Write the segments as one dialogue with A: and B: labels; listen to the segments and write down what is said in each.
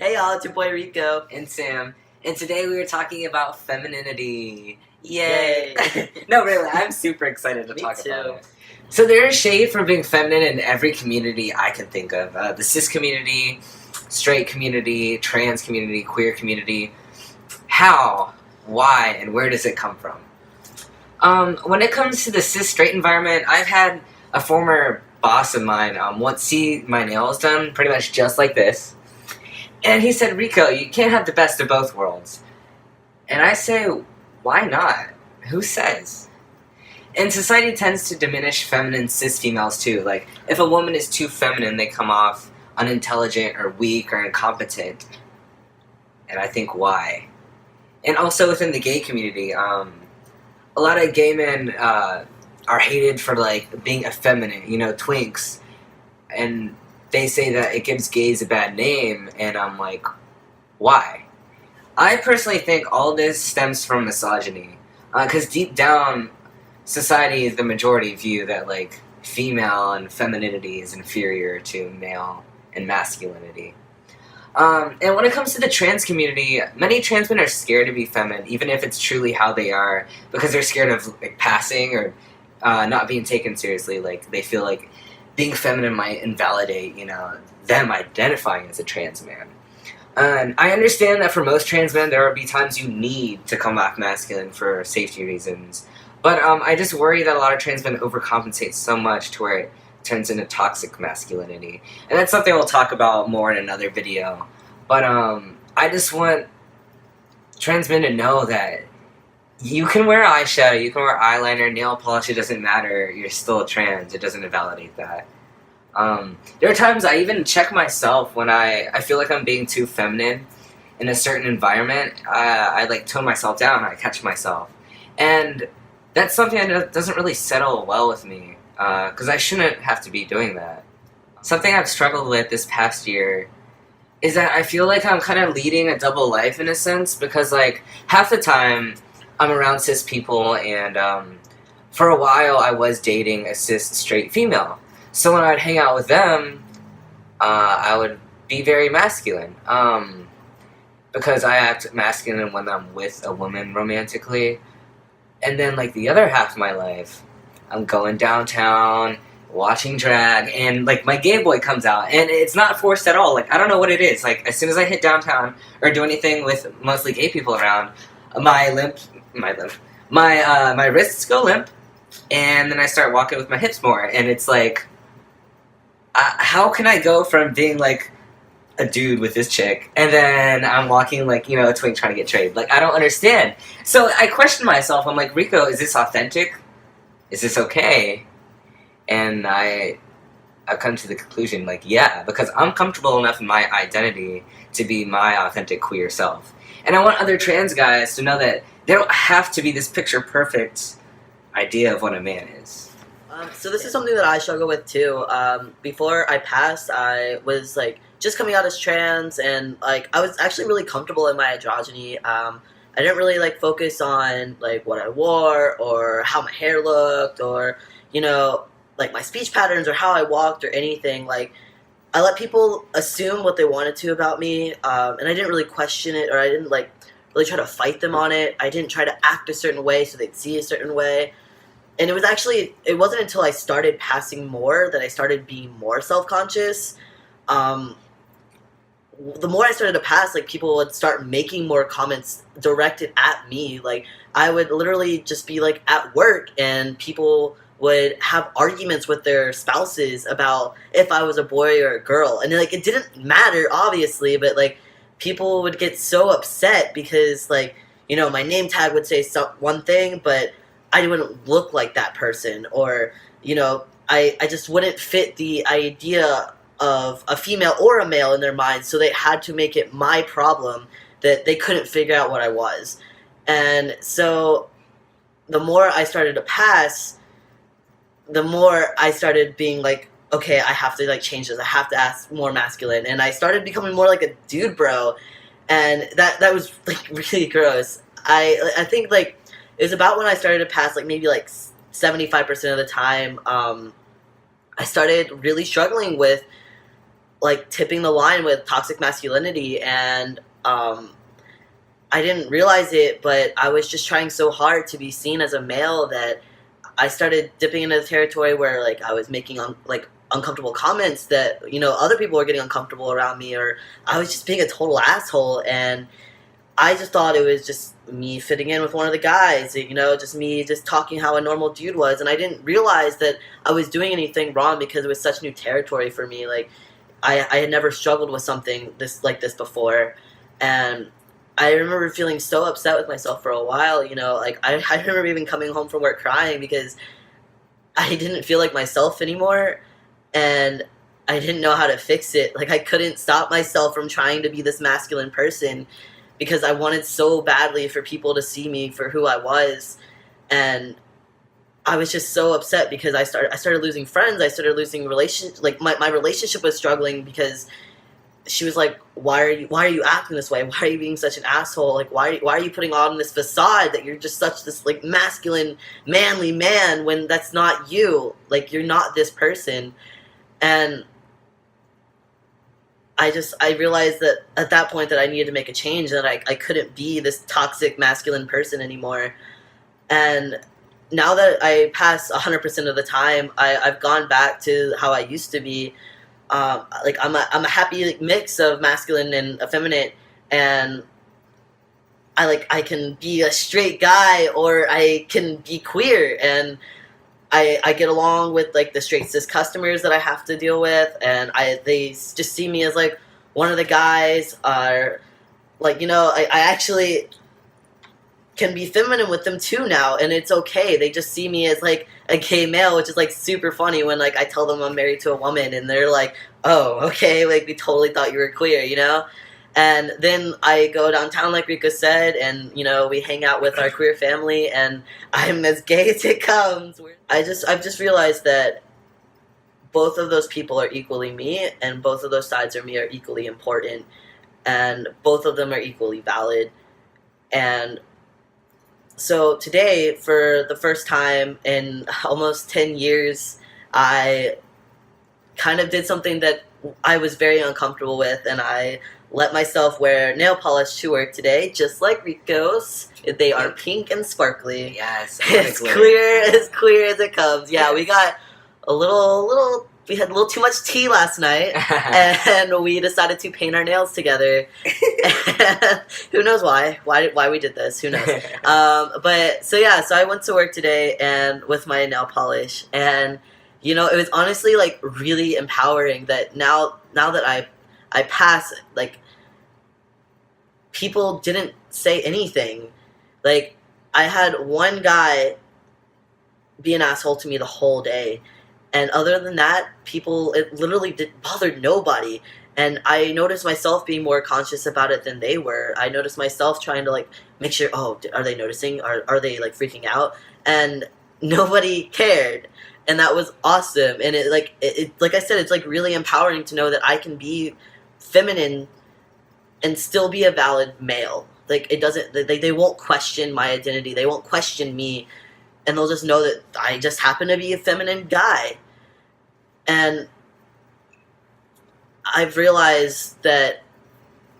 A: Hey y'all, it's your boy Rico.
B: And Sam, and today we are talking about femininity.
A: Yay!
B: No, really, I'm super excited to
A: Me
B: talk
A: too.
B: about it. So there is shade from being feminine in every community I can think of. The cis community, straight community, trans community, queer community. How, why, and where does it come from? When it comes to the cis straight environment, I've had a former boss of mine once see my nails done pretty much just like this. And he said, Rico, you can't have the best of both worlds. And I say, why not? Who says? And society tends to diminish feminine cis females too. Like, if a woman is too feminine, they come off unintelligent or weak or incompetent. And I think, why? And also within the gay community, a lot of gay men are hated for, like, being effeminate, twinks. And they say that it gives gays a bad name, and I'm like, why? I personally think all this stems from misogyny, because deep down, society, the majority view that, like, female and femininity is inferior to male and masculinity. And when it comes to the trans community, many trans men are scared to be feminine, even if it's truly how they are, because they're scared of, like, passing or not being taken seriously. Like, they feel like being feminine might invalidate, them identifying as a trans man. And I understand that for most trans men, there will be times you need to come off masculine for safety reasons. But I just worry that a lot of trans men overcompensate so much to where it turns into toxic masculinity. And that's something we'll talk about more in another video. But I just want trans men to know that you can wear eyeshadow, you can wear eyeliner, nail polish, it doesn't matter. You're still trans. It doesn't invalidate that. There are times I even check myself when I feel like I'm being too feminine in a certain environment. I like tone myself down. I catch myself. And that's something that doesn't really settle well with me, because I shouldn't have to be doing that. Something I've struggled with this past year is that I feel like I'm kind of leading a double life in a sense, because, like, half the time I'm around cis people, and for a while I was dating a cis straight female. So when I'd hang out with them, I would be very masculine, because I act masculine when I'm with a woman romantically. And then, like, the other half of my life, I'm going downtown, watching drag, and, like, my gay boy comes out, and it's not forced at all. Like, I don't know what it is. Like, as soon as I hit downtown or do anything with mostly gay people around, my wrists go limp, and then I start walking with my hips more, and it's like, how can I go from being, like, a dude with this chick, and then I'm walking like, a twink trying to get trade? Like, I don't understand. So I question myself. I'm like, Rico, is this authentic? Is this okay? And I've come to the conclusion, like, yeah, because I'm comfortable enough in my identity to be my authentic queer self. And I want other trans guys to know that they don't have to be this picture-perfect idea of what a man is.
A: So this is something that I struggle with too. Before I passed, I was like just coming out as trans, and like I was actually really comfortable in my androgyny. I didn't really like focus on like what I wore or how my hair looked, or like my speech patterns or how I walked or anything. Like, I let people assume what they wanted to about me, and I didn't really question it, or I didn't like really try to fight them on it. I didn't try to act a certain way so they'd see a certain way. And it wasn't until I started passing more that I started being more self-conscious. The more I started to pass, like, people would start making more comments directed at me. Like, I would literally just be, like, at work, and people would have arguments with their spouses about if I was a boy or a girl. And, like, it didn't matter, obviously, but, like, people would get so upset because, like, my name tag would say one thing, but I wouldn't look like that person, or, I just wouldn't fit the idea of a female or a male in their minds, so they had to make it my problem that they couldn't figure out what I was. And so the more I started to pass, the more I started being like, okay, I have to, like, change this. I have to act more masculine. And I started becoming more like a dude bro, and that was, like, really gross. I think, like, it was about when I started to pass, like, maybe, like, 75% of the time, I started really struggling with like tipping the line with toxic masculinity, and I didn't realize it, but I was just trying so hard to be seen as a male that I started dipping into the territory where like I was making uncomfortable comments that other people were getting uncomfortable around me, or I was just being a total asshole, and I just thought it was just me fitting in with one of the guys, just me just talking how a normal dude was, and I didn't realize that I was doing anything wrong because it was such new territory for me. Like I had never struggled with something this before, and I remember feeling so upset with myself for a while. Like I remember even coming home from work crying because I didn't feel like myself anymore, and I didn't know how to fix it. Like I couldn't stop myself from trying to be this masculine person because I wanted so badly for people to see me for who I was, and I was just so upset because I started losing friends. I started losing relationships. Like my relationship was struggling because she was like, why are you acting this way? Why are you being such an asshole? Like why are you putting on this facade that you're just such this like masculine, manly man when that's not you? Like you're not this person. And I realized that at that point that I needed to make a change, that I couldn't be this toxic masculine person anymore. And now that I pass 100% of the time, I've gone back to how I used to be. Like I'm a happy like, mix of masculine and effeminate, and I can be a straight guy or I can be queer, and I get along with like the straight cis customers that I have to deal with, and they just see me as like one of the guys, are like I actually can be feminine with them too now, and it's okay. They just see me as like a gay male, which is like super funny when like I tell them I'm married to a woman, and they're like, oh, okay, like we totally thought you were queer, And then I go downtown, like Rika said, and we hang out with our queer family, and I'm as gay as it comes. I've just realized that both of those people are equally me, and both of those sides of me are equally important, and both of them are equally valid. And so today, for the first time in almost 10 years, I kind of did something that I was very uncomfortable with, and I let myself wear nail polish to work today, just like Rico's. They are pink and sparkly.
B: Yes,
A: It's clear as it comes. Yeah, yes. We got we had a little too much tea last night, and we decided to paint our nails together. And who knows why we did this? Who knows? So I went to work today and with my nail polish, and it was honestly like really empowering that now that I pass, like people didn't say anything. Like I had one guy be an asshole to me the whole day. And other than that, it literally bothered nobody. And I noticed myself being more conscious about it than they were. I noticed myself trying to like make sure, are they noticing? Are they like freaking out? And nobody cared. And that was awesome. And it like I said, it's like really empowering to know that I can be feminine and still be a valid male. Like it doesn't, they won't question my identity. They won't question me. And they'll just know that I just happen to be a feminine guy. And I've realized that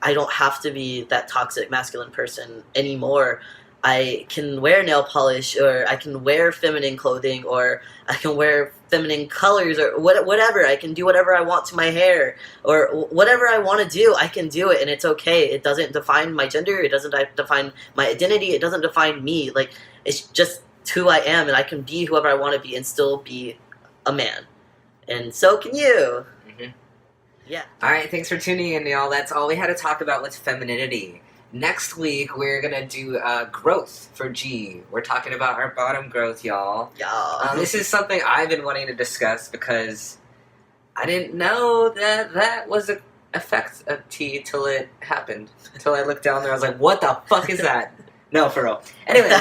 A: I don't have to be that toxic masculine person anymore. I can wear nail polish, or I can wear feminine clothing, or I can wear feminine colors, or whatever. I can do whatever I want to my hair, or whatever I want to do, I can do it, and it's okay. It doesn't define my gender. It doesn't define my identity. It doesn't define me. Like, it's just who I am, and I can be whoever I want to be and still be a man. And so can you.
B: Mm-hmm.
A: Yeah.
B: All right, thanks for tuning in, y'all. That's all we had to talk about with femininity. Next week, we're going to do growth for G. We're talking about our bottom growth, y'all.
A: Yeah.
B: This is something I've been wanting to discuss because I didn't know that was an effect of T till it happened. Until I looked down there, I was like, what the fuck is that? No, for real. Anyways,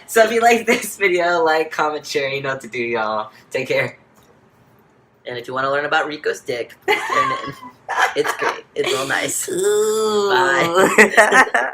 B: so if you like this video, like, comment, share, you know what to do, y'all. Take care.
A: And if you want to learn about Rico's dick, tune in. It's great. It's real nice.
B: Ooh.
A: Bye.